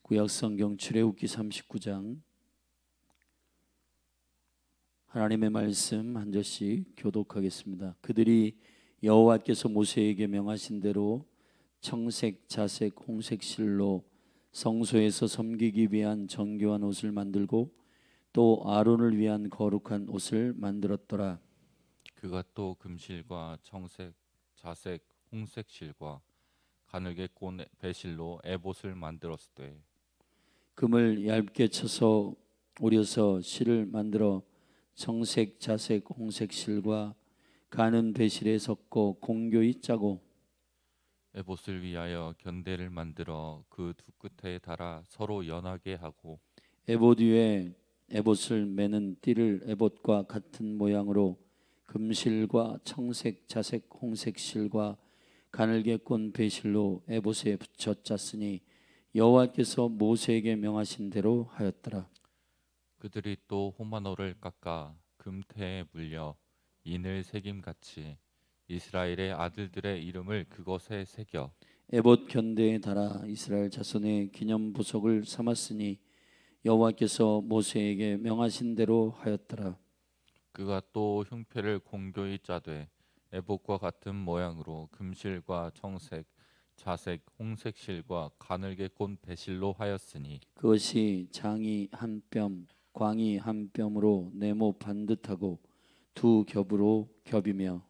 구약성경 출애굽기 39장 하나님의 말씀 한 절씩 교독하겠습니다. 그들이 여호와께서 모세에게 명하신 대로 청색, 자색, 홍색 실로 성소에서 섬기기 위한 정교한 옷을 만들고 또 아론을 위한 거룩한 옷을 만들었더라. 그가 또 금실과 청색, 자색, 홍색 실과 가늘게 꼰 배실로 에봇을 만들었으되 금을 얇게 쳐서 오려서 실을 만들어 청색, 자색, 홍색 실과 가는 배실에 섞고 공교히 짜고 에봇을 위하여 견대를 만들어 그 두 끝에 달아 서로 연하게 하고 에봇 위에 에봇을 매는 띠를 에봇과 같은 모양으로 금실과 청색, 자색, 홍색 실과 가늘게 꼰 배실로 에봇에 붙여 짰으니 여호와께서 모세에게 명하신 대로 하였더라. 그들이 또 호마노를 깎아 금태에 물려 인을 새김같이 이스라엘의 아들들의 이름을 그것에 새겨 에봇 견대에 달아 이스라엘 자손의 기념 보석을 삼았으니 여호와께서 모세에게 명하신 대로 하였더라. 그가 또 흉패를 공교히 짜되 에봇과 같은 모양으로 금실과 청색, 자색, 홍색 실과 가늘게 꼰 배실로 하였으니 그것이 장이 한 뼘, 광이 한 뼘으로 네모 반듯하고 두 겹으로 겹이며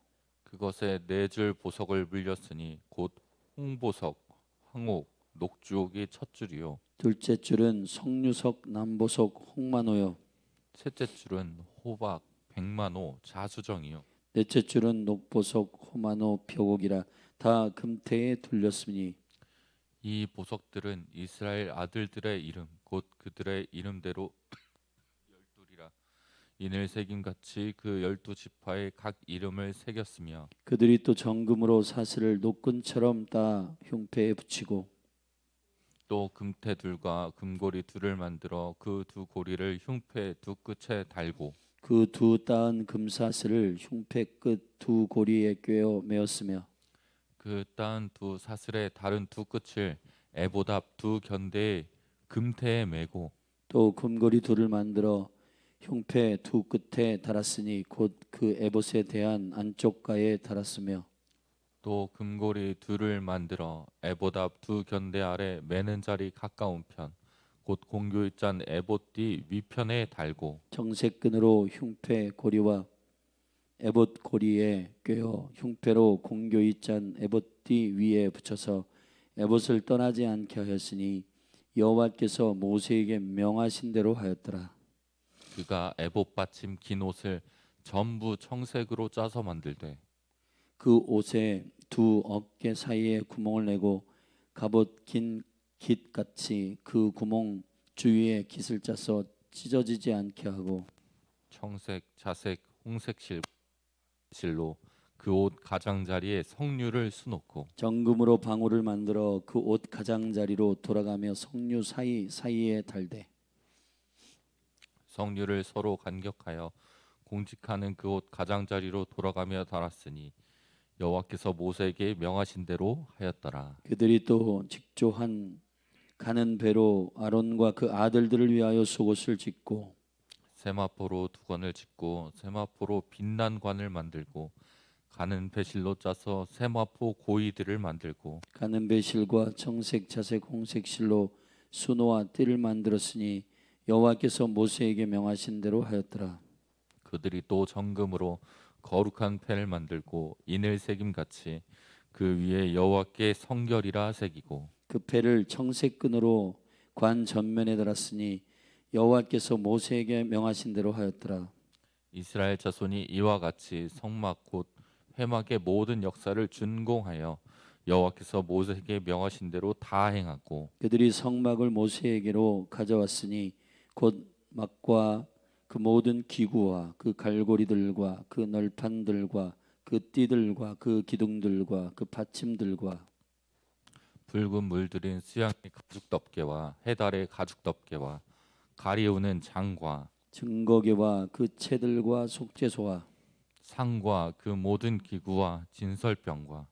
그것에 네 줄 보석을 물렸으니 곧 홍보석, 황옥, 녹주옥이 첫 줄이요 둘째 줄은 석류석, 남보석, 홍마노요. 셋째 줄은 호박, 백만호, 자수정이요 넷째 줄은 녹보석, 호마노, 표곡이라 다 금태에 둘렸으니 이 보석들은 이스라엘 아들들의 이름 곧 그들의 이름대로 열둘이라 인을 새김같이 그 12지파의 각 이름을 새겼으며 그들이 또 정금으로 사슬을 노끈처럼 따 흉패에 붙이고 또 금태 둘과 금고리 둘을 만들어 그 두 고리를 흉패 두 끝에 달고 그 두 따은 금사슬을 흉패 끝 두 고리에 꿰어 메었으며 그 따은 두 사슬의 다른 두 끝을 에보답 두 견대의 금태에 메고 또 금고리 둘을 만들어 흉패 두 끝에 달았으니 곧 그 에봇에 대한 안쪽가에 달았으며 또 금고리 둘을 만들어 에보답 두 견대 아래 매는 자리 가까운 편 곧 공교히 짠 에봇띠 위편에 달고 정색 끈으로 흉패 고리와 에봇 고리에 꿰어 흉패로 공교히 짠 에봇띠 위에 붙여서 에봇을 떠나지 않게 하였으니 여호와께서 모세에게 명하신 대로 하였더라. 그가 에봇 받침 긴 옷을 전부 청색으로 짜서 만들되 그 옷에 두 어깨 사이에 구멍을 내고 갑옷 긴 깃같이 그 구멍 주위에 깃을 짜서 찢어지지 않게 하고 청색, 자색, 홍색 실로 그 옷 가장자리에 석류를 수놓고 정금으로 방울을 만들어 그 옷 가장자리로 돌아가며 석류 사이에 달되 석류를 서로 간격하여 공직하는 그 옷 가장자리로 돌아가며 달았으니 여호와께서 모세에게 명하신 대로 하였더라. 그들이 또 직조한 가는 배로 아론과 그 아들들을 위하여 속옷을 짓고 세마포로 두건을 짓고 세마포로 빛난 관을 만들고 가는 배실로 짜서 세마포 고이들을 만들고 가는 배실과 청색 자색 홍색 실로 수노와 띠를 만들었으니 여호와께서 모세에게 명하신 대로 하였더라. 그들이 또 정금으로 거룩한 펜을 만들고 인을 새김같이 그 위에 여호와께 성결이라 새기고 그 패를 청색 끈으로 관 전면에 달았으니 여호와께서 모세에게 명하신 대로 하였더라. 이스라엘 자손이 이와 같이 성막 곧 회막의 모든 역사를 준공하여 여호와께서 모세에게 명하신 대로 다 행하고 그들이 성막을 모세에게로 가져왔으니 곧 막과 그 모든 기구와 그 갈고리들과 그 널판들과 그 띠들과 그 기둥들과 그 받침들과 붉은 물들인 수양의 가죽 덮개와 해달의 가죽 덮개와 가리우는 장과 증거계와 그 채들과 속죄소와 상과 그 모든 기구와 진설병과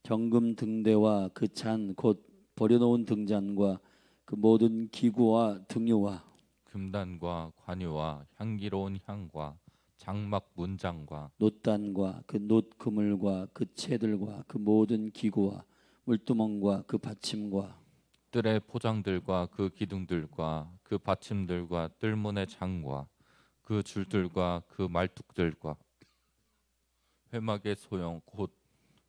정금 등대와 그 잔 곧 버려놓은 등잔과 그 모든 기구와 등유와 금단과 관유와 향기로운 향과 장막 문장과 놋단과 그 놋 그물과 그 채들과 그 모든 기구와 물두멍과 그 받침과 뜰의 포장들과 그 기둥들과 그 받침들과 뜰문의 장과 그 줄들과 그 말뚝들과 회막의 소형 곧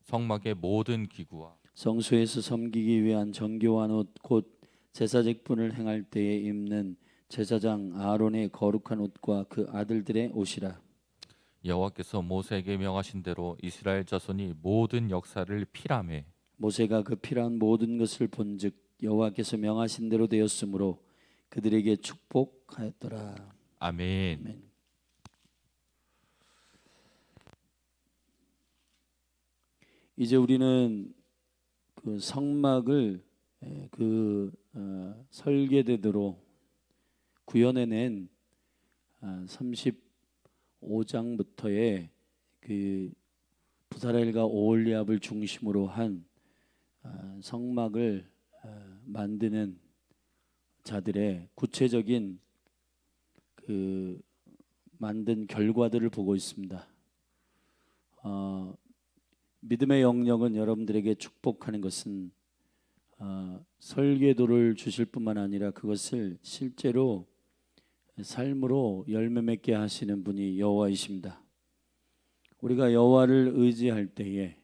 성막의 모든 기구와 성소에서 섬기기 위한 정교한 옷 곧 제사직분을 행할 때에 입는 제사장 아론의 거룩한 옷과 그 아들들의 옷이라. 여호와께서 모세에게 명하신 대로 이스라엘 자손이 모든 역사를 피라매 모세가 그 필요한 모든 것을 본즉 여호와께서 명하신 대로 되었으므로 그들에게 축복하였더라. 아멘. 아멘. 이제 우리는 그 성막을 설계대로 구현해낸 35장부터의 그 부사렐과 오홀리압을 중심으로 한 성막을 만드는 자들의 구체적인 그 만든 결과들을 보고 있습니다. 믿음의 영역은 여러분들에게 축복하는 것은 설계도를 주실 뿐만 아니라 그것을 실제로 삶으로 열매 맺게 하시는 분이 여호와이십니다. 우리가 여호와를 의지할 때에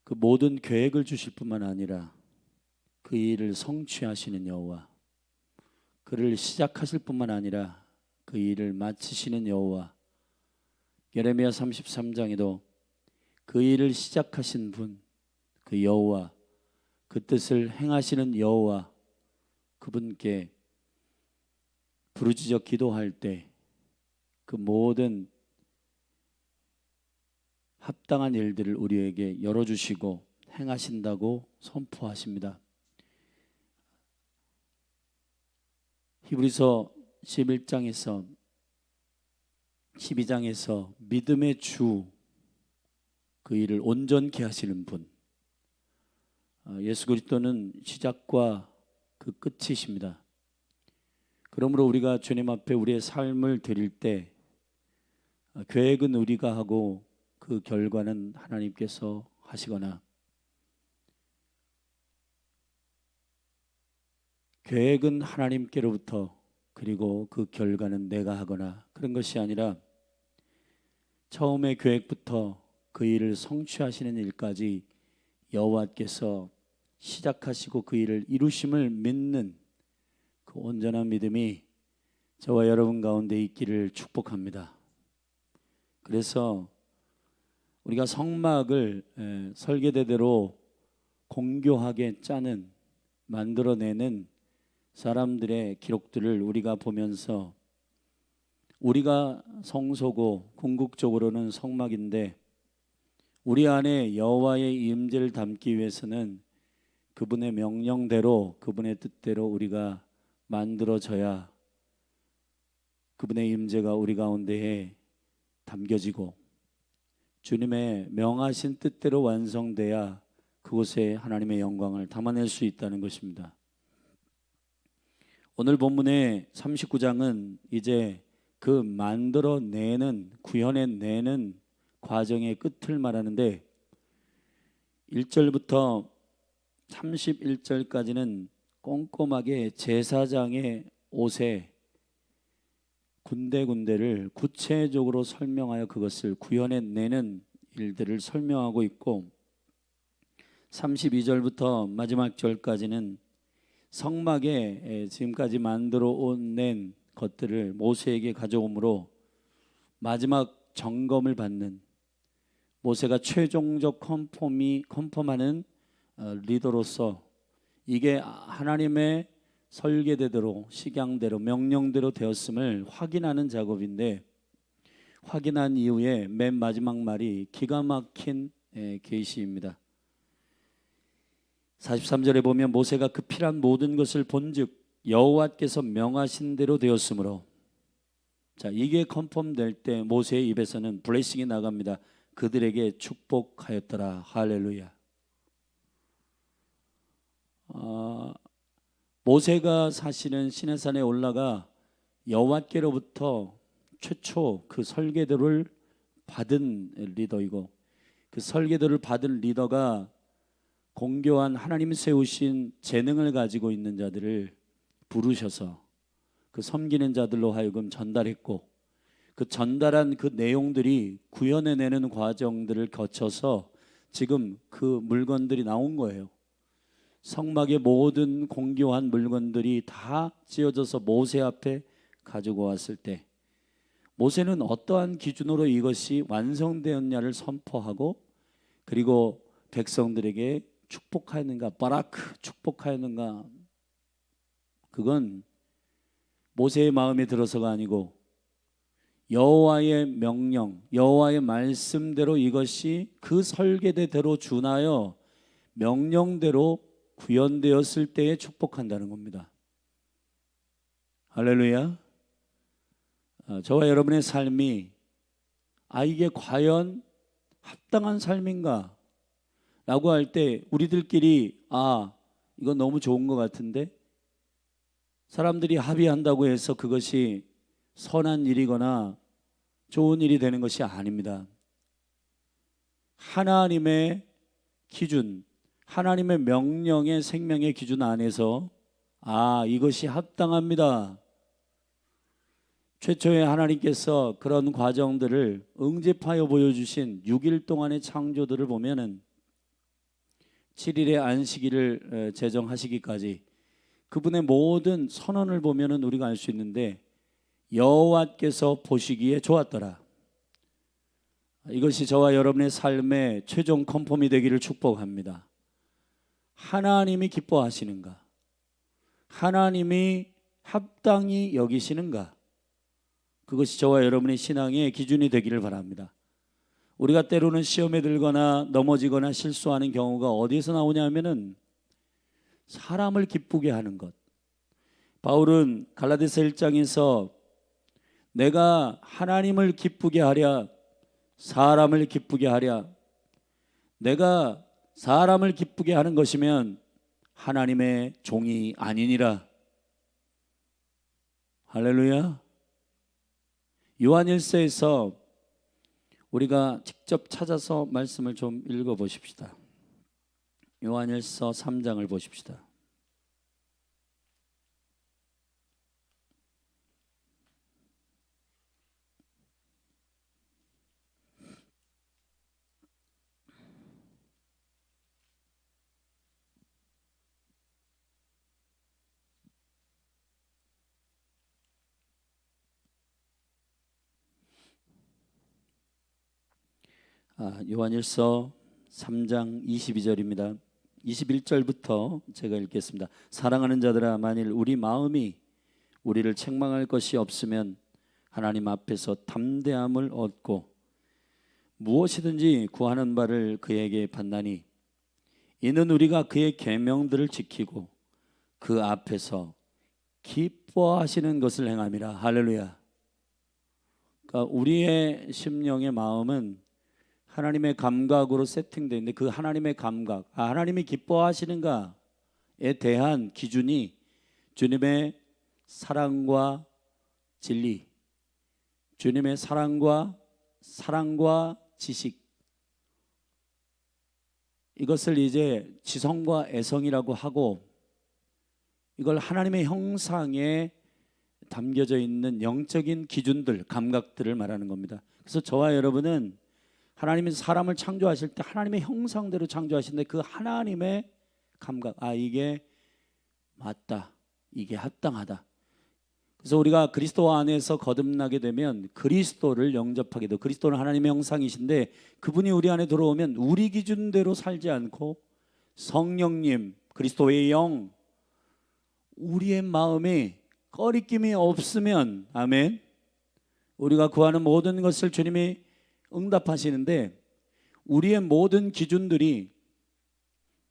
그 모든 계획을 주실 뿐만 아니라 그 일을 성취하시는 여호와, 그를 시작하실 뿐만 아니라 그 일을 마치시는 여호와. 예레미야 33장에도 그 일을 시작하신 분, 그 여호와, 그 뜻을 행하시는 여호와, 그분께 부르짖어 기도할 때 그 모든 합당한 일들을 우리에게 열어주시고 행하신다고 선포하십니다. 히브리서 11장에서 12장에서 믿음의 주, 그 일을 온전케 하시는 분, 예수 그리스도는 시작과 그 끝이십니다. 그러므로 우리가 주님 앞에 우리의 삶을 드릴 때 계획은 우리가 하고 그 결과는 하나님께서 하시거나, 계획은 하나님께로부터 그리고 그 결과는 내가 하거나 그런 것이 아니라 처음의 계획부터 그 일을 성취하시는 일까지 여호와께서 시작하시고 그 일을 이루심을 믿는 그 온전한 믿음이 저와 여러분 가운데 있기를 축복합니다. 그래서 우리가 성막을 설계대대로 공교하게 짜는, 만들어내는 사람들의 기록들을 우리가 보면서 우리가 성소고 궁극적으로는 성막인데 우리 안에 여호와의 임재를 담기 위해서는 그분의 명령대로, 그분의 뜻대로 우리가 만들어져야 그분의 임재가 우리 가운데에 담겨지고 주님의 명하신 뜻대로 완성돼야 그곳에 하나님의 영광을 담아낼 수 있다는 것입니다. 오늘 본문의 39장은 이제 그 만들어내는, 구현해내는 과정의 끝을 말하는데 1절부터 31절까지는 꼼꼼하게 제사장의 옷에 군데군데를 구체적으로 설명하여 그것을 구현해내는 일들을 설명하고 있고 32절부터 마지막 절까지는 성막에 지금까지 만들어 낸 것들을 모세에게 가져오므로 마지막 점검을 받는, 모세가 최종적 컨펌하는 리더로서 이게 하나님의 설계대로, 식양대로, 명령대로 되었음을 확인하는 작업인데, 확인한 이후에 맨 마지막 말이 기가 막힌 계시입니다. 43절에 보면 모세가 그 필요한 모든 것을 본즉 여호와께서 명하신 대로 되었으므로, 자, 이게 컨펌될 때 모세의 입에서는 블레싱이 나갑니다. 그들에게 축복하였더라. 할렐루야. 모세가 사실은 시내산에 올라가 여호와께로부터 최초 그 설계도를 받은 리더이고, 그 설계도를 받은 리더가 공교한 하나님 세우신 재능을 가지고 있는 자들을 부르셔서 그 섬기는 자들로 하여금 전달했고, 그 전달한 그 내용들이 구현해내는 과정들을 거쳐서 지금 그 물건들이 나온 거예요. 성막의 모든 공교한 물건들이 다 지어져서 모세 앞에 가지고 왔을 때, 모세는 어떠한 기준으로 이것이 완성되었냐를 선포하고, 그리고 백성들에게 축복하였는가, 바라크 축복하였는가, 그건 모세의 마음에 들어서가 아니고 여호와의 명령, 여호와의 말씀대로 이것이 그 설계대로 준하여 명령대로 구현되었을 때에 축복한다는 겁니다. 할렐루야. 저와 여러분의 삶이 이게 과연 합당한 삶인가 라고 할 때 우리들끼리 이건 너무 좋은 것 같은데, 사람들이 합의한다고 해서 그것이 선한 일이거나 좋은 일이 되는 것이 아닙니다. 하나님의 기준, 하나님의 명령의 생명의 기준 안에서 이것이 합당합니다. 최초에 하나님께서 그런 과정들을 응집하여 보여주신 6일 동안의 창조들을 보면은 7일의 안식일을 제정하시기까지 그분의 모든 선언을 보면은 우리가 알 수 있는데, 여호와께서 보시기에 좋았더라. 이것이 저와 여러분의 삶의 최종 컨펌이 되기를 축복합니다. 하나님이 기뻐하시는가? 하나님이 합당히 여기시는가? 그것이 저와 여러분의 신앙의 기준이 되기를 바랍니다. 우리가 때로는 시험에 들거나 넘어지거나 실수하는 경우가 어디에서 나오냐 하면은 사람을 기쁘게 하는 것. 바울은 갈라디아서 1장에서 내가 하나님을 기쁘게 하랴 사람을 기쁘게 하랴, 내가 사람을 기쁘게 하는 것이면 하나님의 종이 아니니라. 할렐루야. 요한일서에서 우리가 직접 찾아서 말씀을 좀 읽어보십시다. 요한일서 3장을 보십시다. 요한일서 3장 22절입니다. 21절부터 제가 읽겠습니다. 사랑하는 자들아, 만일 우리 마음이 우리를 책망할 것이 없으면 하나님 앞에서 담대함을 얻고 무엇이든지 구하는 바를 그에게 받나니, 이는 우리가 그의 계명들을 지키고 그 앞에서 기뻐하시는 것을 행함이라. 할렐루야. 그러니까 우리의 심령의 마음은 하나님의 감각으로 세팅되어 있는데, 그 하나님의 감각, 하나님이 기뻐하시는가에 대한 기준이 주님의 사랑과 진리, 주님의 사랑과 지식, 이것을 이제 지성과 애성이라고 하고, 이걸 하나님의 형상에 담겨져 있는 영적인 기준들, 감각들을 말하는 겁니다. 그래서 저와 여러분은 하나님이 사람을 창조하실 때 하나님의 형상대로 창조하시는데, 그 하나님의 감각, 이게 맞다, 이게 합당하다. 그래서 우리가 그리스도 안에서 거듭나게 되면 그리스도를 영접하게 되고, 그리스도는 하나님의 형상이신데 그분이 우리 안에 들어오면 우리 기준대로 살지 않고 성령님, 그리스도의 영, 우리의 마음에 꺼리낌이 없으면, 아멘, 우리가 구하는 모든 것을 주님이 응답하시는데, 우리의 모든 기준들이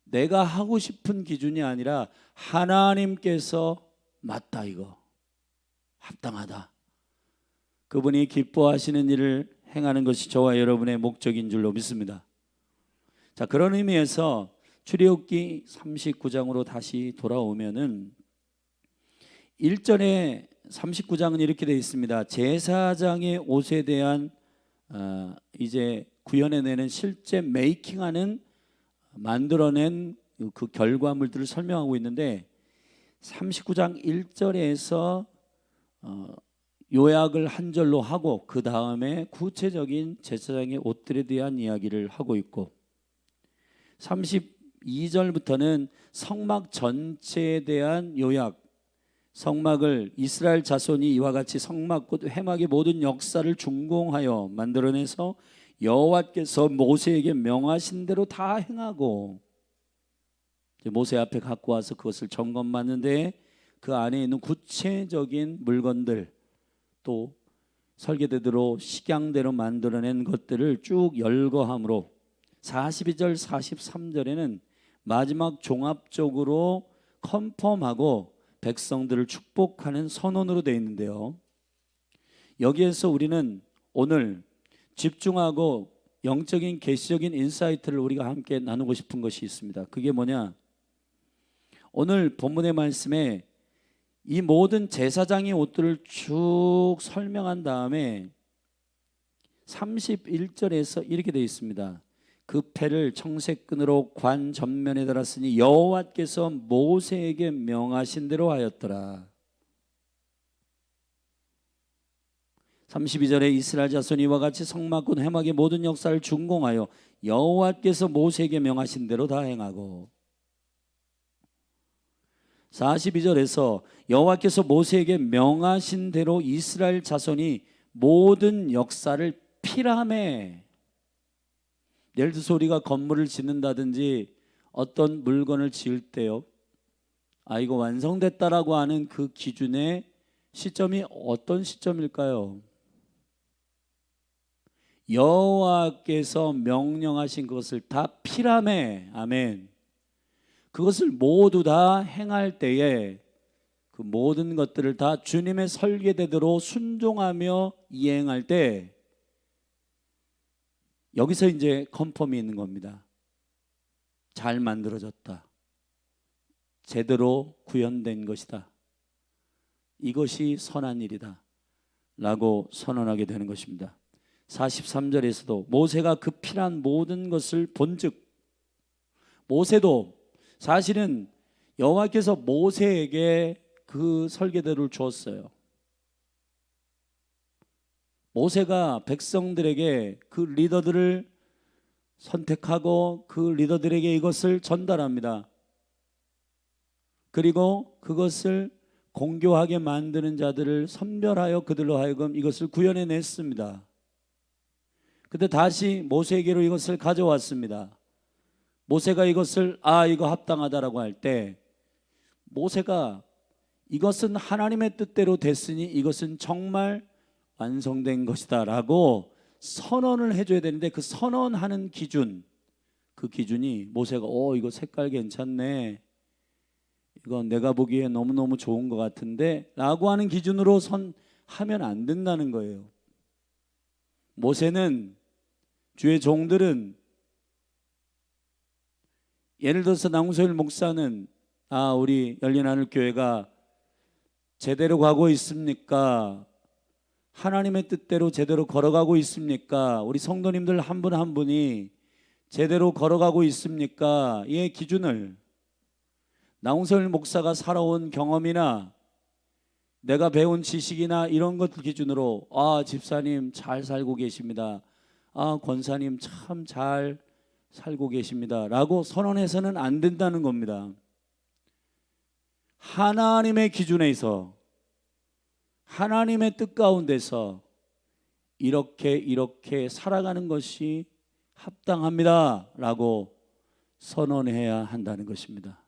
내가 하고 싶은 기준이 아니라 하나님께서 맞다, 이거 합당하다, 그분이 기뻐하시는 일을 행하는 것이 저와 여러분의 목적인 줄로 믿습니다. 자, 그런 의미에서 출애굽기 39장으로 다시 돌아오면은 1절에 39장은 이렇게 되어 있습니다. 제사장의 옷에 대한 이제 구현해내는 실제 메이킹하는 만들어낸 그 결과물들을 설명하고 있는데 39장 1절에서 요약을 한 절로 하고 그 다음에 구체적인 제사장의 옷들에 대한 이야기를 하고 있고 32절부터는 성막 전체에 대한 요약, 성막을 이스라엘 자손이 이와 같이 성막 곧 회막의 모든 역사를 준공하여 만들어내서 여호와께서 모세에게 명하신 대로 다 행하고 모세 앞에 갖고 와서 그것을 점검받는데 그 안에 있는 구체적인 물건들 또 설계대로 식양대로 만들어낸 것들을 쭉 열거함으로 42절 43절에는 마지막 종합적으로 컨펌하고 백성들을 축복하는 선언으로 되어 있는데요. 여기에서 우리는 오늘 집중하고 영적인 계시적인 인사이트를 우리가 함께 나누고 싶은 것이 있습니다. 그게 뭐냐? 오늘 본문의 말씀에 이 모든 제사장의 옷들을 쭉 설명한 다음에 31절에서 이렇게 되어 있습니다. 그 패를 청색끈으로 관 전면에 달았으니 여호와께서 모세에게 명하신 대로 하였더라. 32절에 이스라엘 자손이 이와 같이 성막 곧 회막의 모든 역사를 준공하여 여호와께서 모세에게 명하신 대로 다 행하고 42절에서 여호와께서 모세에게 명하신 대로 이스라엘 자손이 모든 역사를 피라메, 예를 들어서 우리가 건물을 짓는다든지 어떤 물건을 지을 때요, 이거 완성됐다라고 하는 그 기준의 시점이 어떤 시점일까요? 여호와께서 명령하신 것을 다 피라메, 아멘, 그것을 모두 다 행할 때에 그 모든 것들을 다 주님의 설계대로 순종하며 이행할 때 여기서 이제 컨펌이 있는 겁니다. 잘 만들어졌다, 제대로 구현된 것이다, 이것이 선한 일이다 라고 선언하게 되는 것입니다. 43절에서도 모세가 그 필요한 모든 것을 본즉, 모세도 사실은 여호와께서 모세에게 그 설계대로를 주었어요. 모세가 백성들에게 그 리더들을 선택하고 그 리더들에게 이것을 전달합니다. 그리고 그것을 공교하게 만드는 자들을 선별하여 그들로 하여금 이것을 구현해냈습니다. 그때 다시 모세에게로 이것을 가져왔습니다. 모세가 이것을 이거 합당하다라고 할 때 모세가 이것은 하나님의 뜻대로 됐으니 이것은 정말 완성된 것이다 라고 선언을 해줘야 되는데 그 선언하는 기준, 그 기준이 모세가 이거 색깔 괜찮네, 이거 내가 보기에 너무너무 좋은 것 같은데 라고 하는 기준으로 하면 안 된다는 거예요. 모세는, 주의 종들은, 예를 들어서 나홍소일 목사는 우리 열린하늘교회가 제대로 가고 있습니까? 하나님의 뜻대로 제대로 걸어가고 있습니까? 우리 성도님들 한 분 한 분이 제대로 걸어가고 있습니까? 이 기준을 나홍소일 목사가 살아온 경험이나 내가 배운 지식이나 이런 것들 기준으로 집사님 잘 살고 계십니다, 권사님 참 잘 살고 계십니다 라고 선언해서는 안 된다는 겁니다. 하나님의 기준에서, 하나님의 뜻 가운데서 이렇게 살아가는 것이 합당합니다 라고 선언해야 한다는 것입니다.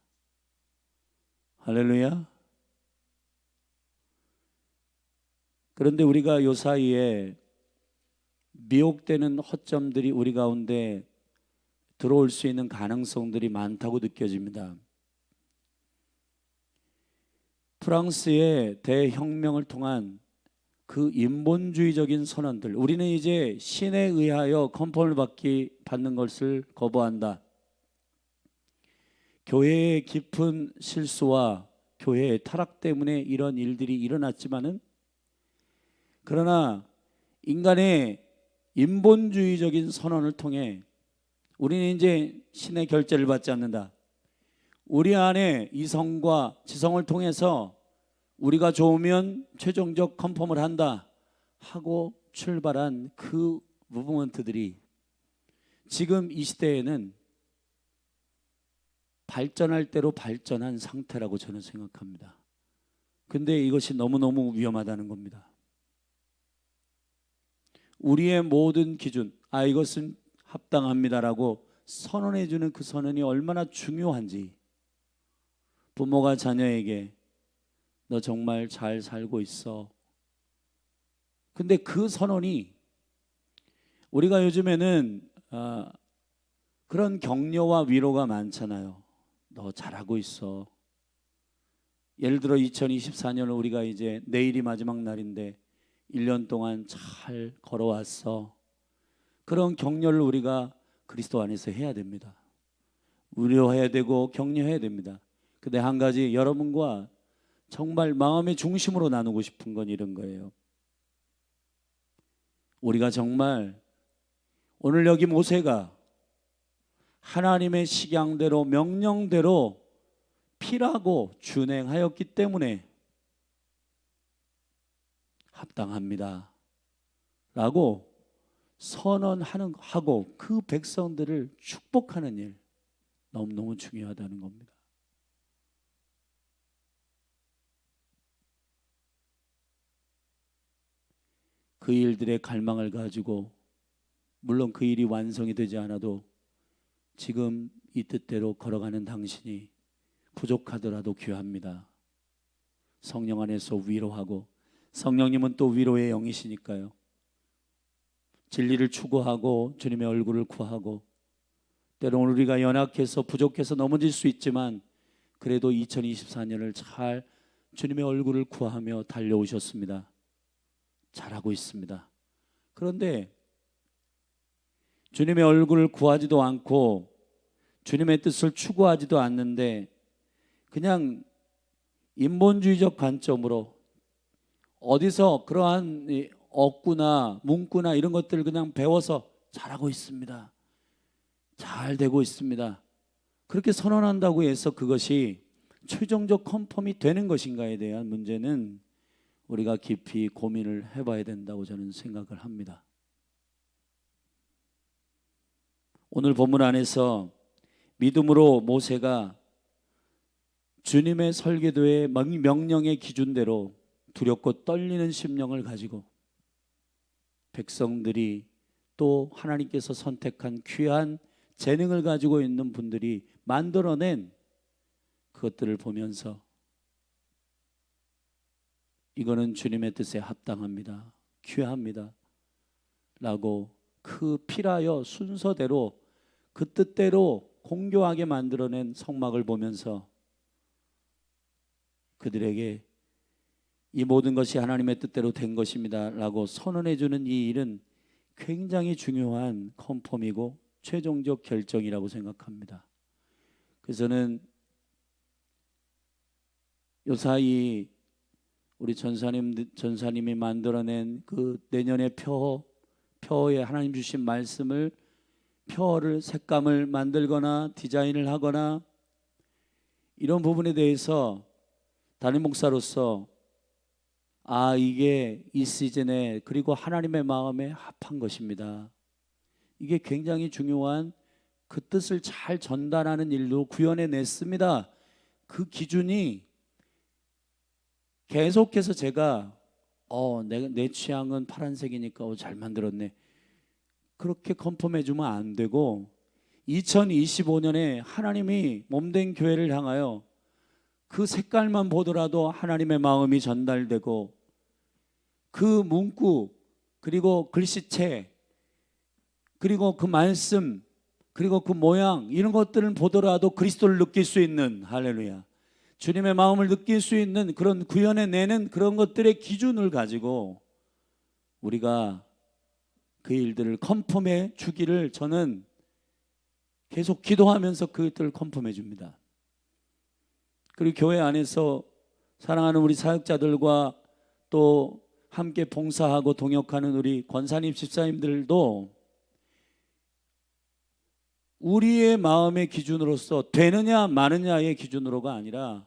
할렐루야. 그런데 우리가 요 사이에 미혹되는 허점들이 우리 가운데 들어올 수 있는 가능성들이 많다고 느껴집니다. 프랑스의 대혁명을 통한 그 인본주의적인 선언들, 우리는 이제 신에 의하여 컨펌을 받는 것을 거부한다, 교회의 깊은 실수와 교회의 타락 때문에 이런 일들이 일어났지만은, 그러나 인간의 인본주의적인 선언을 통해 우리는 이제 신의 결제를 받지 않는다. 우리 안에 이성과 지성을 통해서 우리가 좋으면 최종적 컨펌을 한다 하고 출발한 그 무브먼트들이 지금 이 시대에는 발전할 대로 발전한 상태라고 저는 생각합니다. 근데 이것이 너무너무 위험하다는 겁니다. 우리의 모든 기준, 이것은 합당합니다라고 선언해 주는 그 선언이 얼마나 중요한지, 부모가 자녀에게 너 정말 잘 살고 있어. 근데 그 선언이, 우리가 요즘에는 그런 격려와 위로가 많잖아요. 너 잘하고 있어. 예를 들어 2024년을 우리가 이제 내일이 마지막 날인데 1년 동안 잘 걸어왔어. 그런 격려를 우리가 그리스도 안에서 해야 됩니다. 위로해야 되고 격려해야 됩니다. 근데 한 가지 여러분과 정말 마음의 중심으로 나누고 싶은 건 이런 거예요. 우리가 정말 오늘 여기 모세가 하나님의 식양대로 명령대로 필하고 준행하였기 때문에 합당합니다 라고 선언하는 하고 그 백성들을 축복하는 일, 너무너무 중요하다는 겁니다. 그 일들의 갈망을 가지고, 물론 그 일이 완성이 되지 않아도 지금 이 뜻대로 걸어가는 당신이 부족하더라도 귀합니다. 성령 안에서 위로하고, 성령님은 또 위로의 영이시니까요. 진리를 추구하고 주님의 얼굴을 구하고, 때로는 우리가 연약해서 부족해서 넘어질 수 있지만 그래도 2024년을 잘 주님의 얼굴을 구하며 달려오셨습니다. 잘하고 있습니다. 그런데 주님의 얼굴을 구하지도 않고 주님의 뜻을 추구하지도 않는데 그냥 인본주의적 관점으로 어디서 그러한 어구나 문구나 이런 것들을 그냥 배워서 잘하고 있습니다, 잘 되고 있습니다, 그렇게 선언한다고 해서 그것이 최종적 컨펌이 되는 것인가에 대한 문제는 우리가 깊이 고민을 해봐야 된다고 저는 생각을 합니다. 오늘 본문 안에서 믿음으로 모세가 주님의 설계도의 명령의 기준대로 두렵고 떨리는 심령을 가지고 백성들이 또 하나님께서 선택한 귀한 재능을 가지고 있는 분들이 만들어낸 그것들을 보면서 이거는 주님의 뜻에 합당합니다, 귀합니다 라고 그 필하여 순서대로 그 뜻대로 공교하게 만들어낸 성막을 보면서 그들에게 이 모든 것이 하나님의 뜻대로 된 것입니다 라고 선언해 주는 이 일은 굉장히 중요한 컨펌이고 최종적 결정이라고 생각합니다. 그래서 저는 요사이 우리 전사님이 만들어낸 그 내년의 표어에 하나님 주신 말씀을, 표어를 색감을 만들거나 디자인을 하거나 이런 부분에 대해서 담임 목사로서 이게 이 시즌에 그리고 하나님의 마음에 합한 것입니다, 이게 굉장히 중요한 그 뜻을 잘 전달하는 일로 구현해 냈습니다, 그 기준이 계속해서 제가 내 취향은 파란색이니까 잘 만들었네 그렇게 컨펌해 주면 안 되고, 2025년에 하나님이 몸된 교회를 향하여 그 색깔만 보더라도 하나님의 마음이 전달되고, 그 문구 그리고 글씨체 그리고 그 말씀 그리고 그 모양 이런 것들을 보더라도 그리스도를 느낄 수 있는, 할렐루야, 주님의 마음을 느낄 수 있는 그런 구현해내는 그런 것들의 기준을 가지고 우리가 그 일들을 컨펌해 주기를 저는 계속 기도하면서 그것들을 컨펌해 줍니다. 그리고 교회 안에서 사랑하는 우리 사역자들과 또 함께 봉사하고 동역하는 우리 권사님, 집사님들도 우리의 마음의 기준으로서 되느냐 마느냐의 기준으로가 아니라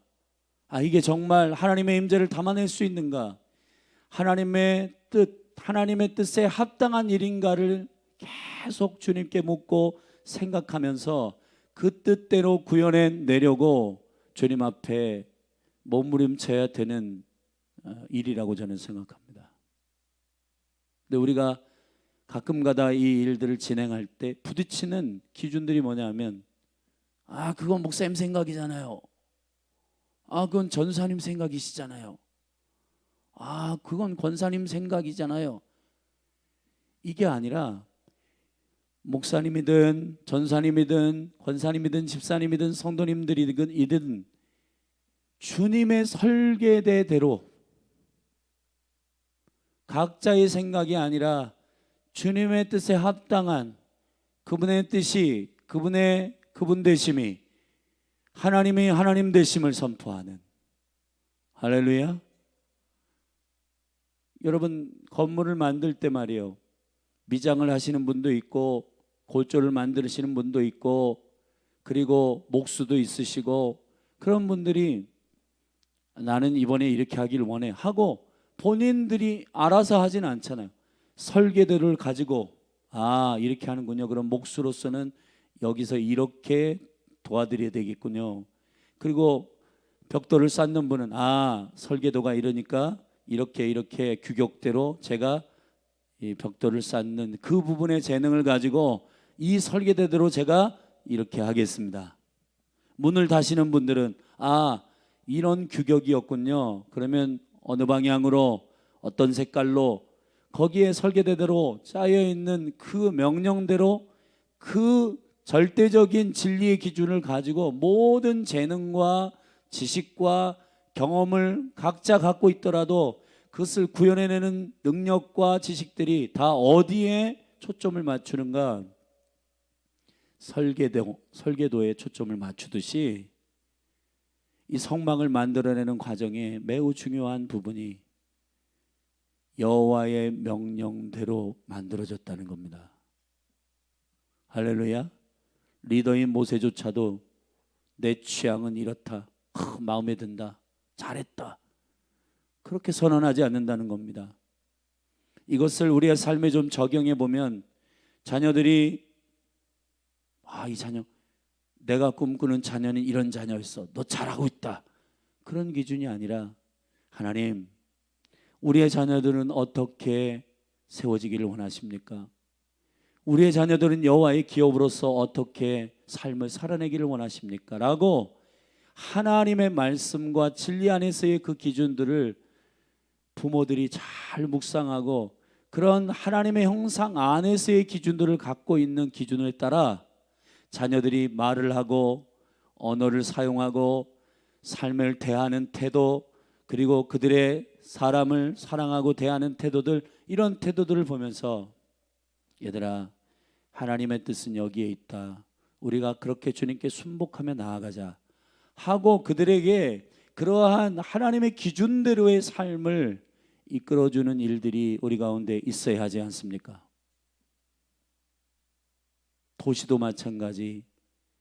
이게 정말 하나님의 임재를 담아낼 수 있는가, 하나님의 뜻에 합당한 일인가를 계속 주님께 묻고 생각하면서 그 뜻대로 구현해내려고 주님 앞에 몸부림쳐야 되는 일이라고 저는 생각합니다. 근데 우리가 가끔가다 이 일들을 진행할 때 부딪히는 기준들이 뭐냐면 그건 목사님 생각이잖아요. 그건 전사님 생각이시잖아요. 그건 권사님 생각이잖아요. 이게 아니라 목사님이든 전사님이든 권사님이든 집사님이든 성도님들이든 주님의 설계대로 각자의 생각이 아니라 주님의 뜻에 합당한 그분의 뜻이 그분 되심이 하나님이 하나님 되심을 선포하는, 할렐루야. 여러분, 건물을 만들 때 말이에요, 미장을 하시는 분도 있고 골조를 만드시는 분도 있고 그리고 목수도 있으시고, 그런 분들이 나는 이번에 이렇게 하길 원해 하고 본인들이 알아서 하진 않잖아요. 설계도를 가지고 이렇게 하는군요. 그럼 목수로서는 여기서 이렇게 도와드려야 되겠군요. 그리고 벽돌을 쌓는 분은 설계도가 이러니까 이렇게 규격대로 제가 이 벽돌을 쌓는 그 부분의 재능을 가지고 이 설계대로 제가 이렇게 하겠습니다. 문을 다시는 분들은 이런 규격이었군요. 그러면 어느 방향으로 어떤 색깔로 거기에 설계대로 짜여 있는 그 명령대로 그 절대적인 진리의 기준을 가지고 모든 재능과 지식과 경험을 각자 갖고 있더라도 그것을 구현해내는 능력과 지식들이 다 어디에 초점을 맞추는가? 설계도에 초점을 맞추듯이 이 성막을 만들어내는 과정에 매우 중요한 부분이 여호와의 명령대로 만들어졌다는 겁니다. 할렐루야. 리더인 모세조차도 내 취향은 이렇다, 마음에 든다, 잘했다, 그렇게 선언하지 않는다는 겁니다. 이것을 우리의 삶에 좀 적용해 보면 자녀들이 이 자녀, 내가 꿈꾸는 자녀는 이런 자녀였어, 너 잘하고 있다, 그런 기준이 아니라 하나님, 우리의 자녀들은 어떻게 세워지기를 원하십니까? 우리의 자녀들은 여호와의 기업으로서 어떻게 삶을 살아내기를 원하십니까? 라고 하나님의 말씀과 진리 안에서의 그 기준들을 부모들이 잘 묵상하고 그런 하나님의 형상 안에서의 기준들을 갖고 있는 기준에 따라 자녀들이 말을 하고 언어를 사용하고 삶을 대하는 태도, 그리고 그들의 사람을 사랑하고 대하는 태도들, 이런 태도들을 보면서 얘들아, 하나님의 뜻은 여기에 있다, 우리가 그렇게 주님께 순복하며 나아가자 하고 그들에게 그러한 하나님의 기준대로의 삶을 이끌어주는 일들이 우리 가운데 있어야 하지 않습니까? 도시도 마찬가지.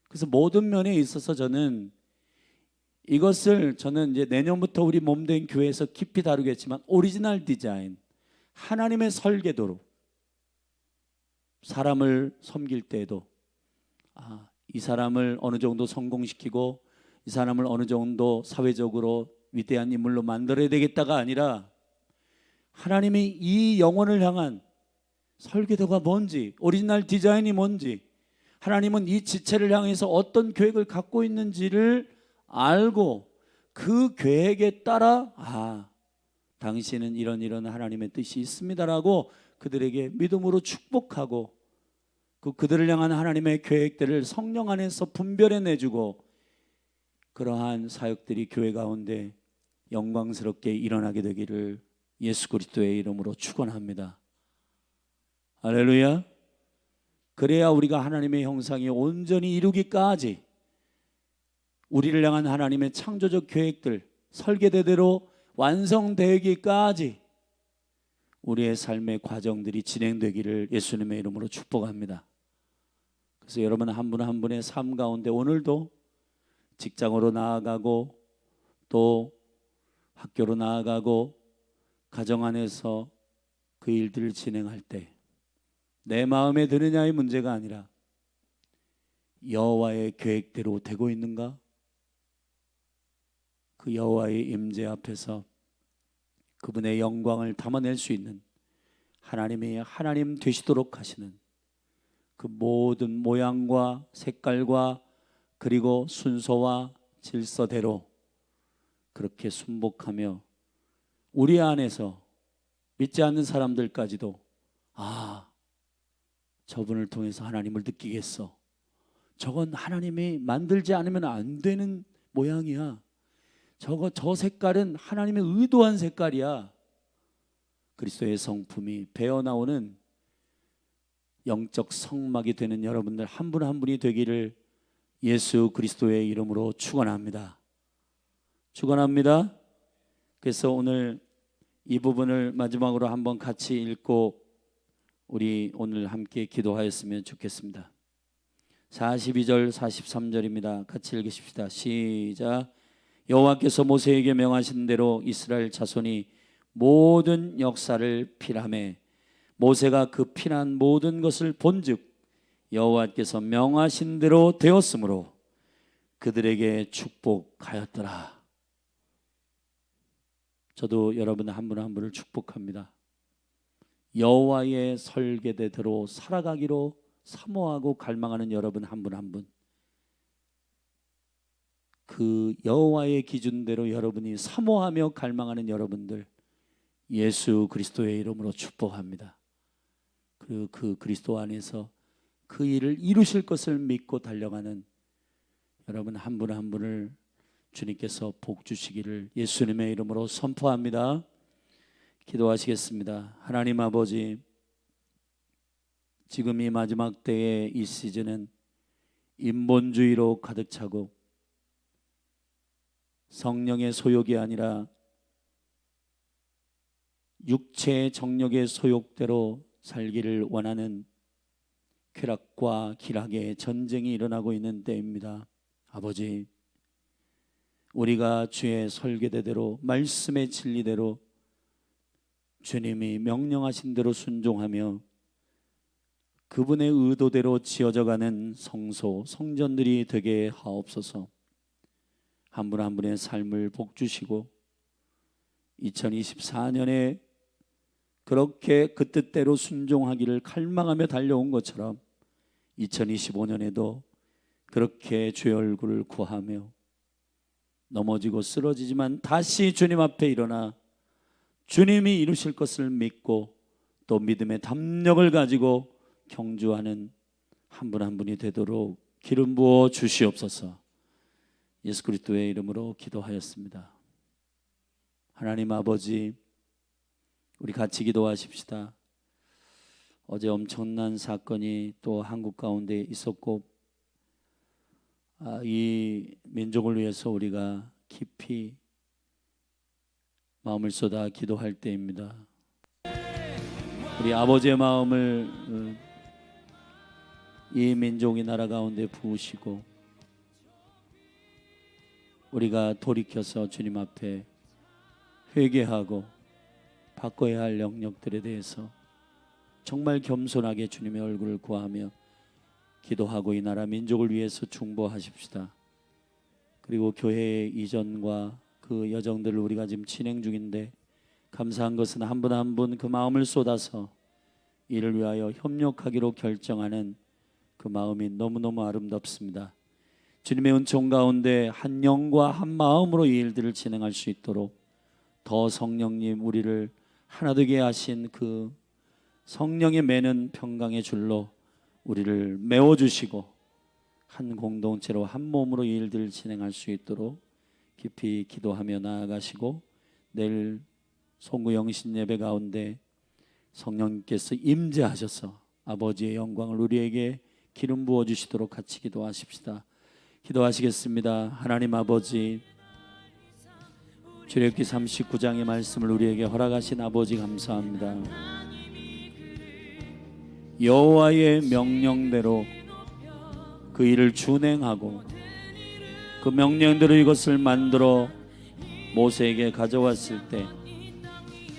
그래서 모든 면에 있어서 저는 이제 내년부터 우리 몸된 교회에서 깊이 다루겠지만 오리지널 디자인, 하나님의 설계도로 사람을 섬길 때에도 이 사람을 어느 정도 성공시키고 이 사람을 어느 정도 사회적으로 위대한 인물로 만들어야 되겠다가 아니라 하나님이 이 영혼을 향한 설계도가 뭔지, 오리지널 디자인이 뭔지, 하나님은 이 지체를 향해서 어떤 계획을 갖고 있는지를 알고 그 계획에 따라 당신은 이런 하나님의 뜻이 있습니다라고 그들에게 믿음으로 축복하고 그들을 향한 하나님의 계획들을 성령 안에서 분별해내주고 그러한 사역들이 교회 가운데 영광스럽게 일어나게 되기를 예수 그리스도의 이름으로 축원합니다. 할렐루야. 그래야 우리가 하나님의 형상이 온전히 이루기까지 우리를 향한 하나님의 창조적 계획들 설계대로 완성되기까지 우리의 삶의 과정들이 진행되기를 예수님의 이름으로 축복합니다. 그래서 여러분 한 분 한 분의 삶 가운데 오늘도 직장으로 나아가고 또 학교로 나아가고 가정 안에서 그 일들을 진행할 때 내 마음에 드느냐의 문제가 아니라 여호와의 계획대로 되고 있는가? 그 여호와의 임재 앞에서 그분의 영광을 담아낼 수 있는 하나님이 하나님 되시도록 하시는 그 모든 모양과 색깔과 그리고 순서와 질서대로 그렇게 순복하며 우리 안에서 믿지 않는 사람들까지도 저분을 통해서 하나님을 느끼겠어. 저건 하나님이 만들지 않으면 안 되는 모양이야. 저 색깔은 하나님의 의도한 색깔이야. 그리스도의 성품이 배어나오는 영적 성막이 되는 여러분들 한 분 한 분이 되기를 예수 그리스도의 이름으로 축원합니다. 축원합니다. 그래서 오늘 이 부분을 마지막으로 한번 같이 읽고 우리 오늘 함께 기도하였으면 좋겠습니다. 42절 43절입니다. 같이 읽으십시다. 시작. 여호와께서 모세에게 명하신 대로 이스라엘 자손이 모든 역사를 필하매 모세가 그 필한 모든 것을 본즉 여호와께서 명하신 대로 되었으므로 그들에게 축복하였더라. 저도 여러분 한 분 한 분을 축복합니다. 여호와의 설계대로 살아가기로 사모하고 갈망하는 여러분 한 분 한 분, 그 여호와의 기준대로 여러분이 사모하며 갈망하는 여러분들 예수 그리스도의 이름으로 축복합니다. 그리고 그 그리스도 안에서 그 일을 이루실 것을 믿고 달려가는 여러분 한 분 한 분을 주님께서 복 주시기를 예수님의 이름으로 선포합니다. 기도하시겠습니다. 하나님 아버지, 지금 이 마지막 때의 이 시즌은 인본주의로 가득 차고 성령의 소욕이 아니라 육체의 정욕의 소욕대로 살기를 원하는 쾌락과 기락의 전쟁이 일어나고 있는 때입니다. 아버지, 우리가 주의 설계대로 말씀의 진리대로 주님이 명령하신 대로 순종하며 그분의 의도대로 지어져가는 성소, 성전들이 되게 하옵소서. 한 분 한 분의 삶을 복주시고 2024년에 그렇게 그 뜻대로 순종하기를 갈망하며 달려온 것처럼 2025년에도 그렇게 주의 얼굴을 구하며 넘어지고 쓰러지지만 다시 주님 앞에 일어나 주님이 이루실 것을 믿고 또 믿음의 담력을 가지고 경주하는 한 분 한 분이 되도록 기름 부어 주시옵소서. 예수 그리스도의 이름으로 기도하였습니다. 하나님 아버지, 우리 같이 기도하십시다. 어제 엄청난 사건이 또 한국 가운데 있었고 이 민족을 위해서 우리가 깊이 마음을 쏟아 기도할 때입니다. 우리 아버지의 마음을 이 민족이 나라 가운데 부으시고 우리가 돌이켜서 주님 앞에 회개하고 바꿔야 할 영역들에 대해서 정말 겸손하게 주님의 얼굴을 구하며 기도하고 이 나라 민족을 위해서 중보하십시다. 그리고 교회의 이전과 그 여정들을 우리가 지금 진행 중인데 감사한 것은 한 분 한 분 그 마음을 쏟아서 이를 위하여 협력하기로 결정하는 그 마음이 너무너무 아름답습니다. 주님의 은총 가운데 한 영과 한 마음으로 이 일들을 진행할 수 있도록 더 성령님 우리를 하나 되게 하신 그 성령의 매는 평강의 줄로 우리를 메워주시고 한 공동체로 한 몸으로 이 일들을 진행할 수 있도록 깊이 기도하며 나아가시고 내일 송구 영신 예배 가운데 성령님께서 임재하셔서 아버지의 영광을 우리에게 기름 부어주시도록 같이 기도하십시다. 기도하시겠습니다. 하나님 아버지, 출애굽기 39장의 말씀을 우리에게 허락하신 아버지 감사합니다. 여호와의 명령대로 그 일을 준행하고 그 명령대로 이것을 만들어 모세에게 가져왔을 때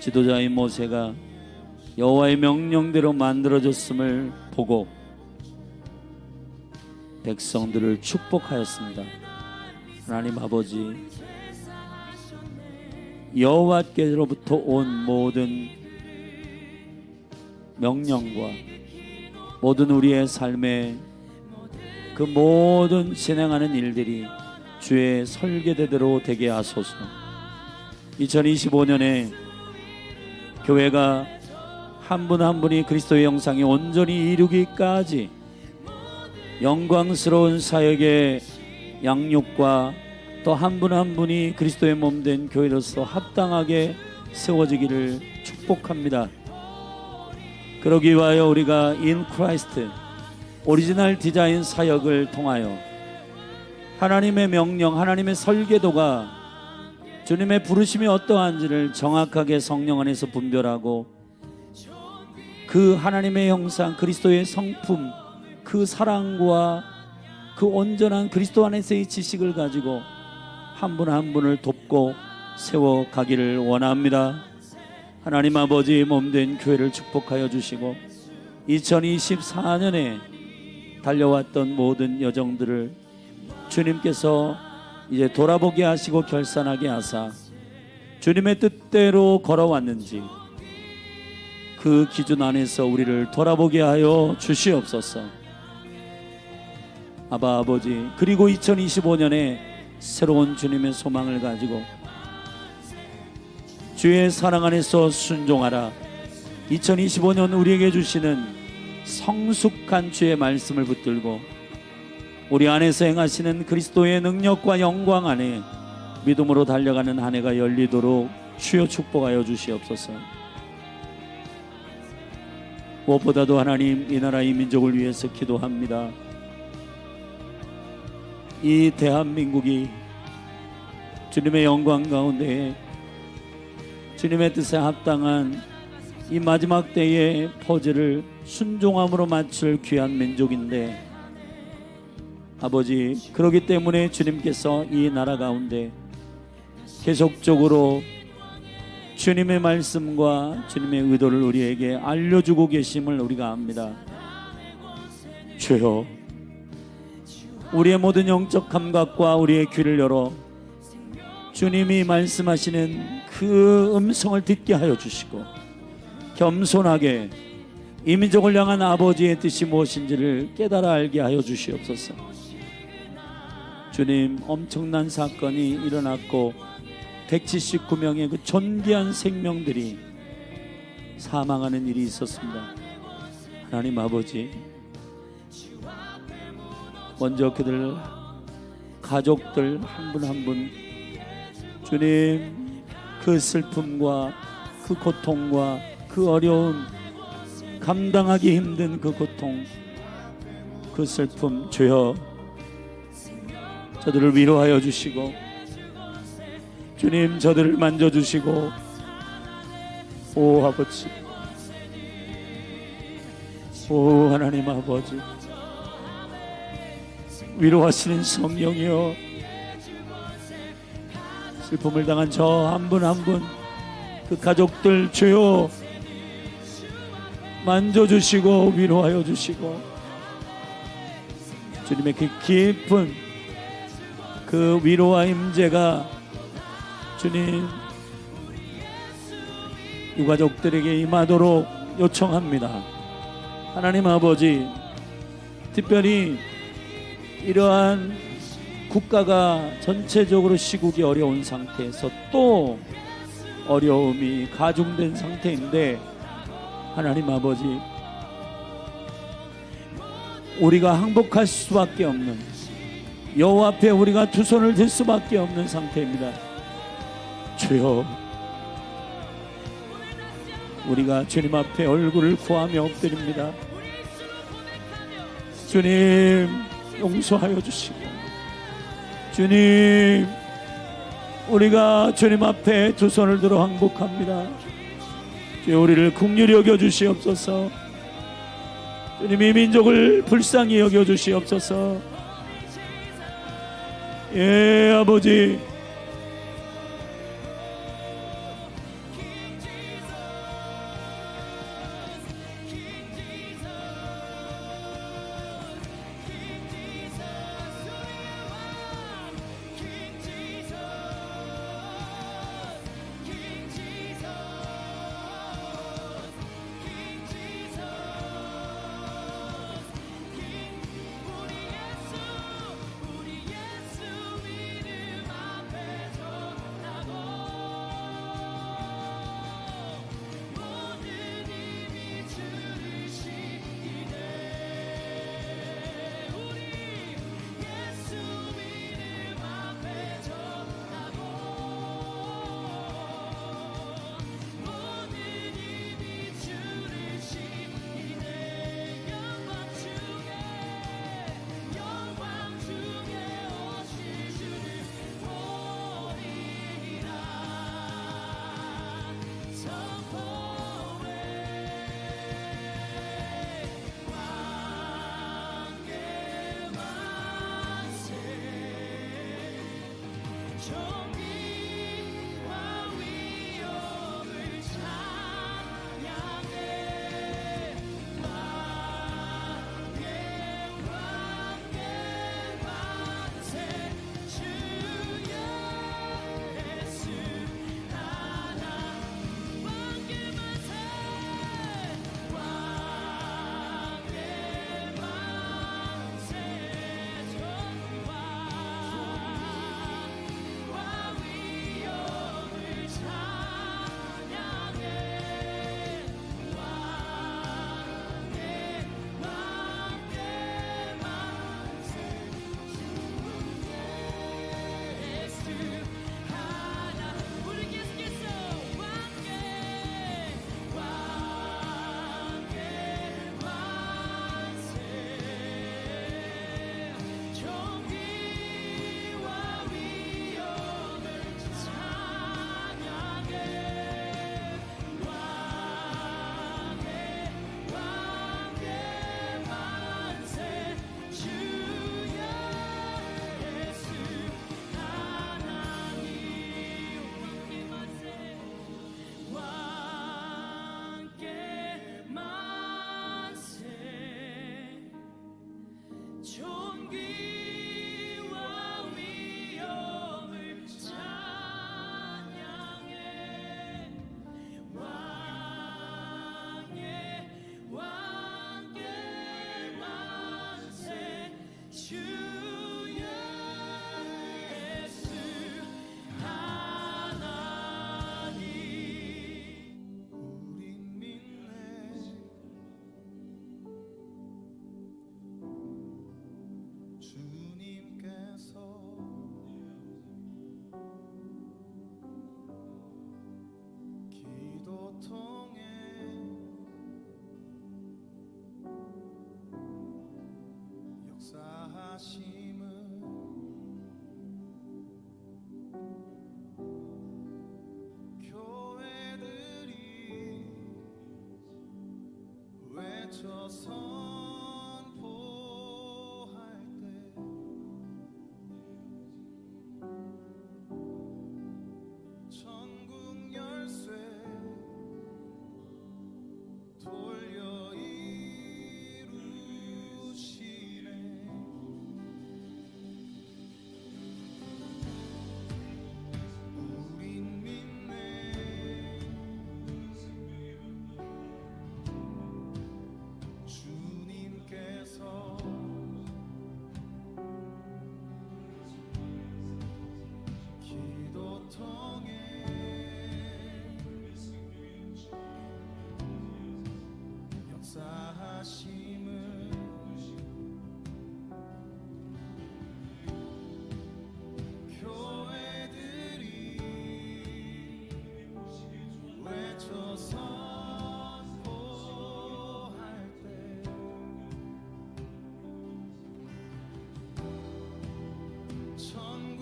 지도자인 모세가 여호와의 명령대로 만들어졌음을 보고 백성들을 축복하였습니다. 하나님 아버지, 여호와께로부터 온 모든 명령과 모든 우리의 삶에 그 모든 진행하는 일들이 주의 설계대로 되게 하소서. 2025년에 교회가 한 분 한 분이 그리스도의 형상이 온전히 이루기까지 영광스러운 사역의 양육과 또 한 분 한 분이 그리스도의 몸된 교회로서 합당하게 세워지기를 축복합니다. 그러기 위하여 우리가 In Christ 오리지널 디자인 사역을 통하여 하나님의 명령, 하나님의 설계도가 주님의 부르심이 어떠한지를 정확하게 성령 안에서 분별하고 그 하나님의 형상, 그리스도의 성품, 그 사랑과 그 온전한 그리스도 안에서의 지식을 가지고 한 분 한 분을 돕고 세워가기를 원합니다. 하나님 아버지, 몸된 교회를 축복하여 주시고 2024년에 달려왔던 모든 여정들을 주님께서 이제 돌아보게 하시고 결산하게 하사 주님의 뜻대로 걸어왔는지 그 기준 안에서 우리를 돌아보게 하여 주시옵소서. 아바 아버지, 그리고 2025년에 새로운 주님의 소망을 가지고 주의 사랑 안에서 순종하라. 2025년 우리에게 주시는 성숙한 주의 말씀을 붙들고 우리 안에서 행하시는 그리스도의 능력과 영광 안에 믿음으로 달려가는 한 해가 열리도록 주여 축복하여 주시옵소서. 무엇보다도 하나님, 이 나라 이 민족을 위해서 기도합니다. 이 대한민국이 주님의 영광 가운데 주님의 뜻에 합당한 이 마지막 때의 퍼즐을 순종함으로 맞출 귀한 민족인데, 아버지, 그렇기 때문에 주님께서 이 나라 가운데 계속적으로 주님의 말씀과 주님의 의도를 우리에게 알려주고 계심을 우리가 압니다. 주여, 우리의 모든 영적 감각과 우리의 귀를 열어 주님이 말씀하시는 그 음성을 듣게 하여 주시고 겸손하게 이 민족을 향한 아버지의 뜻이 무엇인지를 깨달아 알게 하여 주시옵소서. 주님, 엄청난 사건이 일어났고 179명의 그 존귀한 생명들이 사망하는 일이 있었습니다. 하나님 아버지, 먼저 그들 가족들 한 분 한 분 주님, 그 슬픔과 그 고통과 그 어려운, 감당하기 힘든 그 고통, 그 슬픔, 주여 저들을 위로하여 주시고 주님, 저들을 만져주시고, 오 아버지, 오 하나님 아버지, 위로하시는 성령이여, 슬픔을 당한 저 한 분 한 분, 그 가족들 주여 만져주시고 위로하여 주시고, 주님의 그 깊은 그 위로와 임재가 주님 유가족들에게 임하도록 요청합니다. 하나님 아버지, 특별히 이러한 국가가 전체적으로 시국이 어려운 상태에서 또 어려움이 가중된 상태인데, 하나님 아버지, 우리가 항복할 수밖에 없는, 여호와 앞에 우리가 두 손을 들 수밖에 없는 상태입니다. 주여, 우리가 주님 앞에 얼굴을 구하며 엎드립니다. 주님, 용서하여 주시고 주님, 우리가 주님 앞에 두 손을 들어 항복합니다. 주여, 우리를 긍휼히 여겨 주시옵소서. 주님, 이 민족을 불쌍히 여겨 주시옵소서. 예, 아버지, 외쳐 선포할 때 천국 열쇠 돌려 이루시네. 우린 믿네. 주님께서 기도통에 역사하심을 교회들이 외쳐 선포할 때 천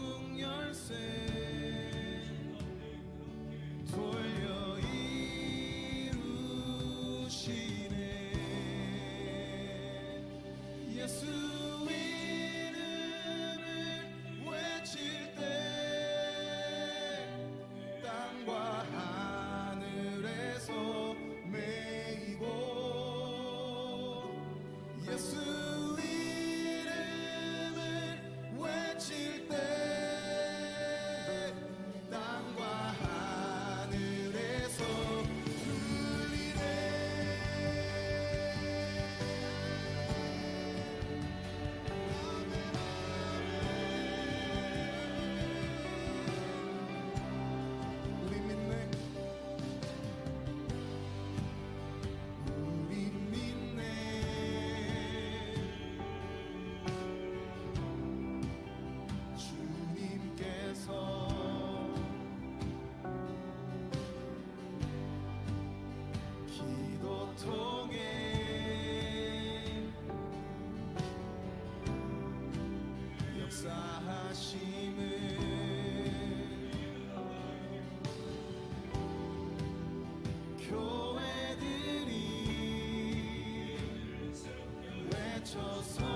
외쳐 선포할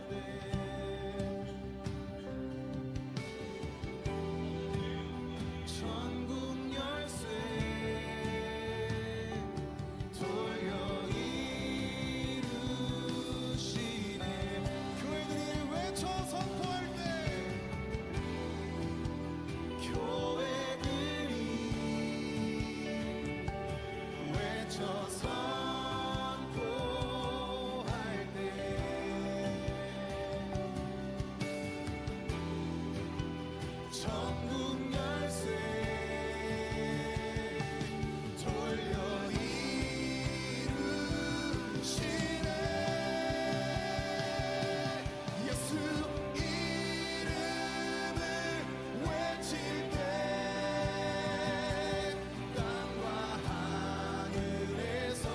때 천국 열쇠 돌려 이루시네. 교회들이 외쳐 선포할 때 교회들이 외쳐 선포할 때 천국 열쇠 돌려 이루시네. 예수 이름을 외칠 때 땅과 하늘에서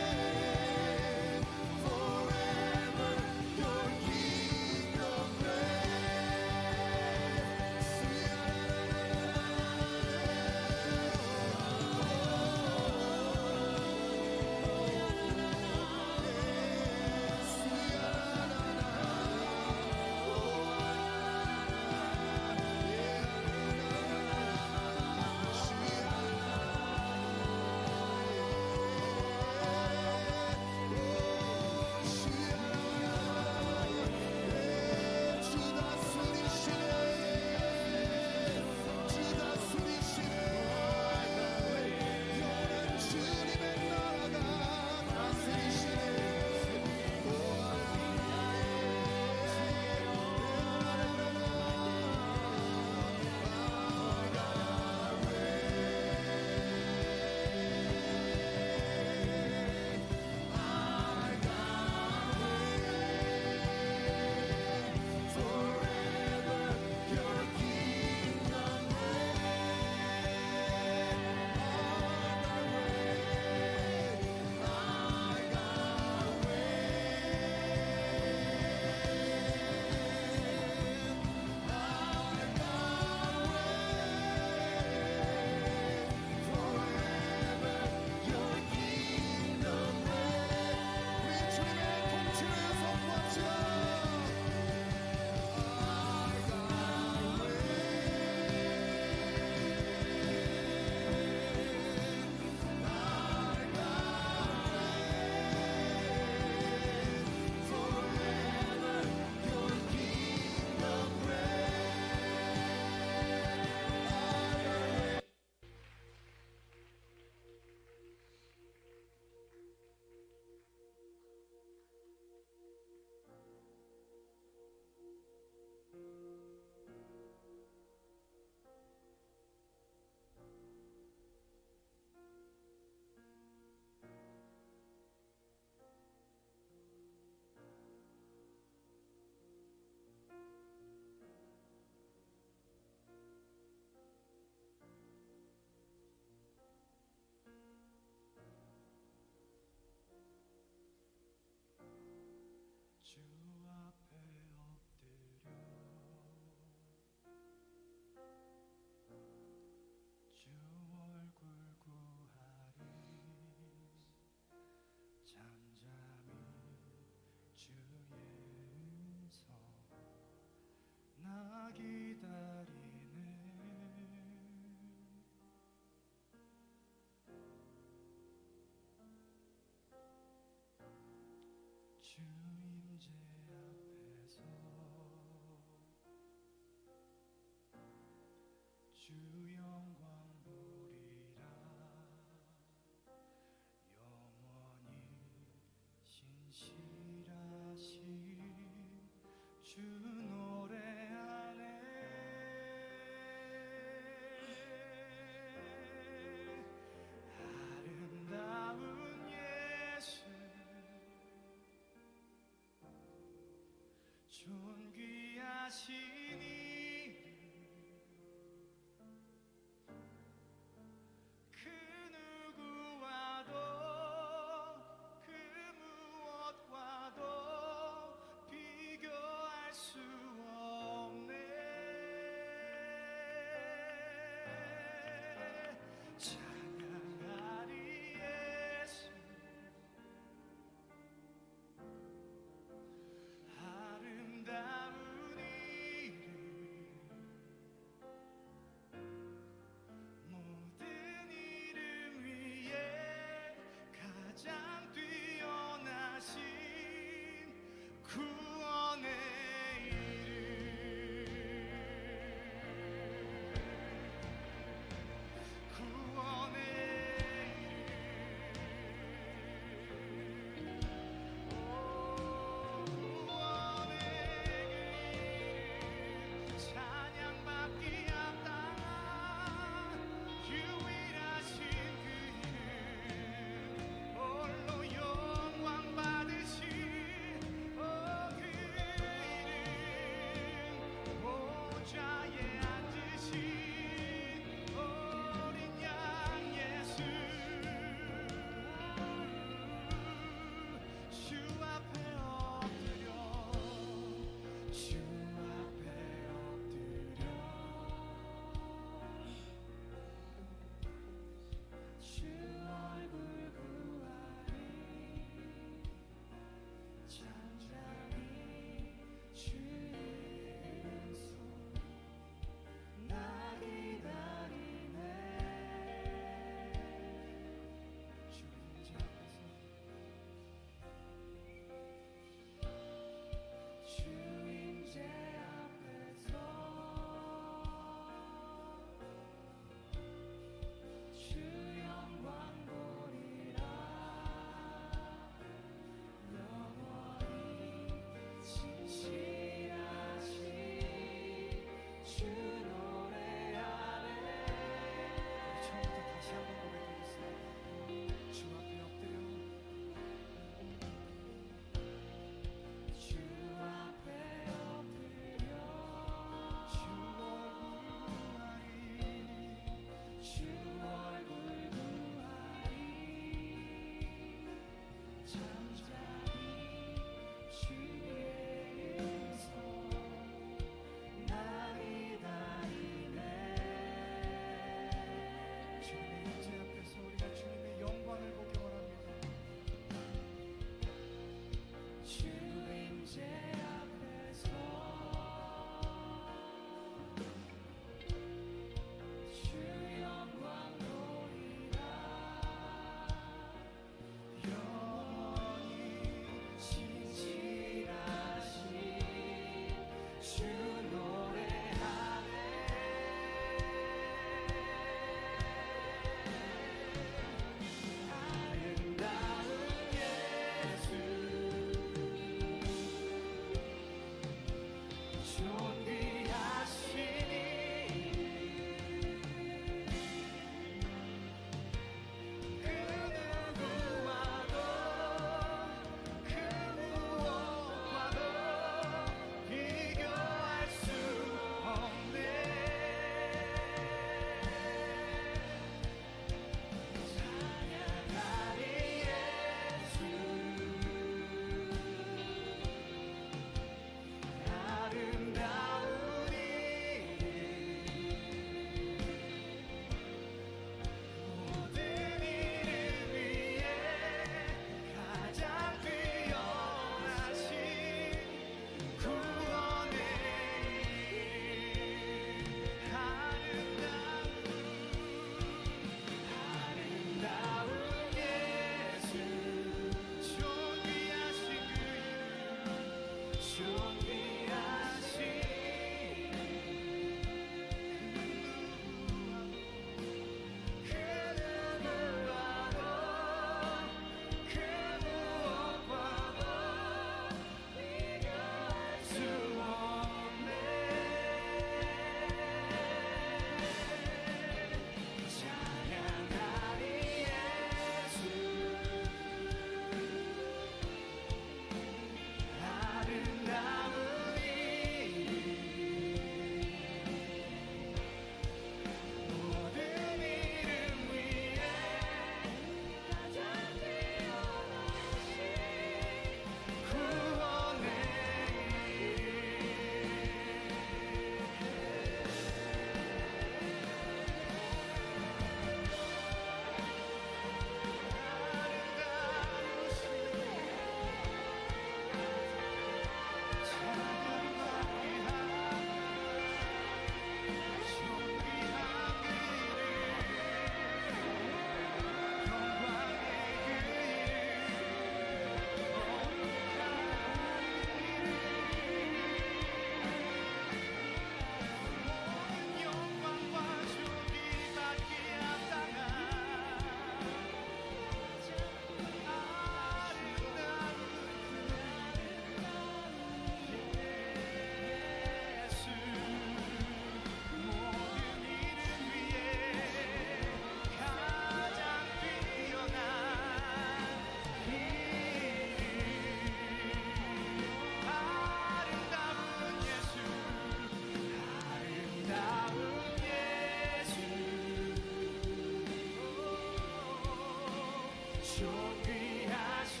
존귀하시니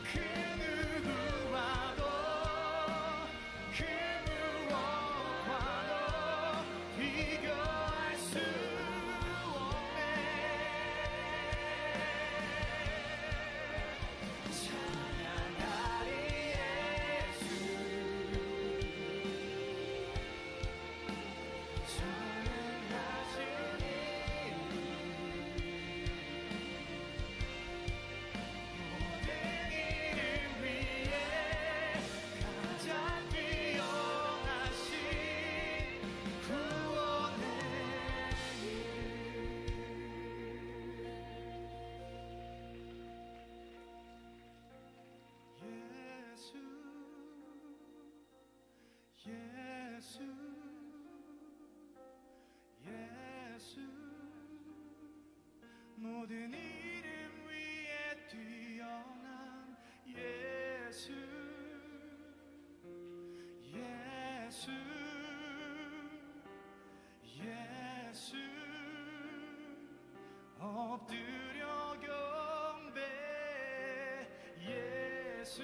그 누구와도 그 무엇과도 비교할 수 없네. 찬양하리 예수 전능하시니 모든 이름 위에 가장 뛰어나신 구원의 예수 예수 모든 이름 위에 뛰어난 예수 예수 예수 엎드려 경배 예수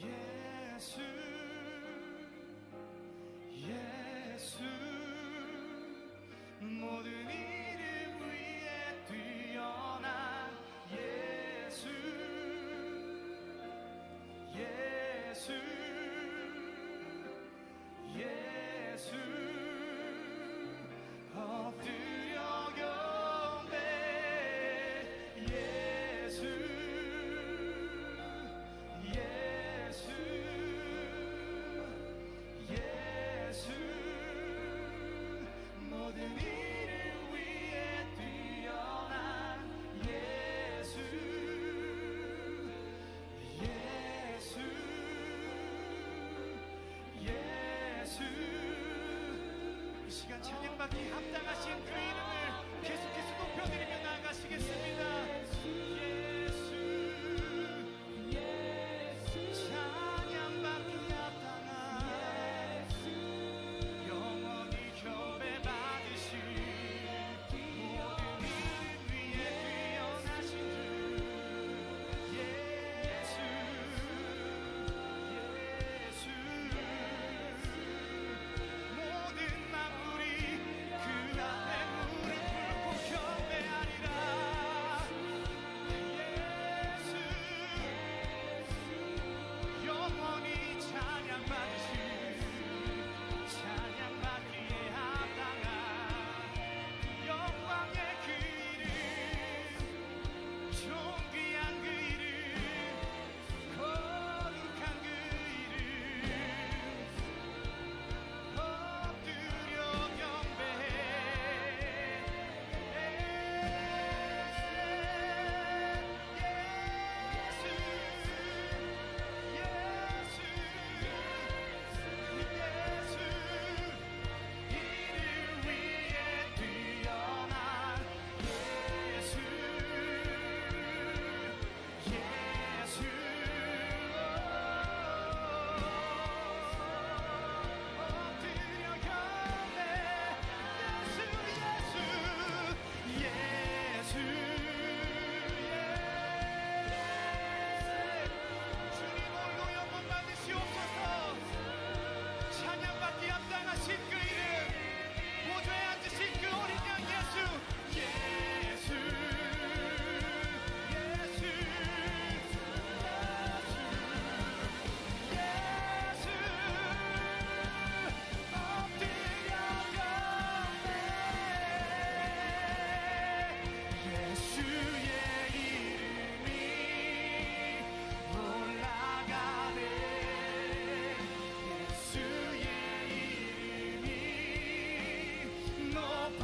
예수 예수 모든 이름 위에 뛰어난 예수 예수 예수 엎드려 경배 예수 예수 예수 모든 이름 위에 뛰어난 예수 예수 예수 이 시간 찬양받기 합당하신 그 이름을 계속해서 높여드리며 나아가시겠습니다. 예수 찬양받기 합당한 영원히 경배받으신 모든 이름 위에 뛰어나신 주 예수 모든 만물이 그 앞에 무릎 꿇고 경배하리라. 예수 영원히 찬양받으신 찬양받기에 합당한 영광의 그 이름 존귀한 그 이름 거룩한 그 이름 엎드려 경배해 이름 위에 뛰어난 예수 예수 엎드려 경배 예수 주님 홀로 영광 받으시옵소서. 찬양받기 합당하신 그 이름 보좌에 앉으신 그 어린 양 예수 예수 예수 예수 엎드려 경배 예수의 이름이 올라가네 예수의 이름이 높아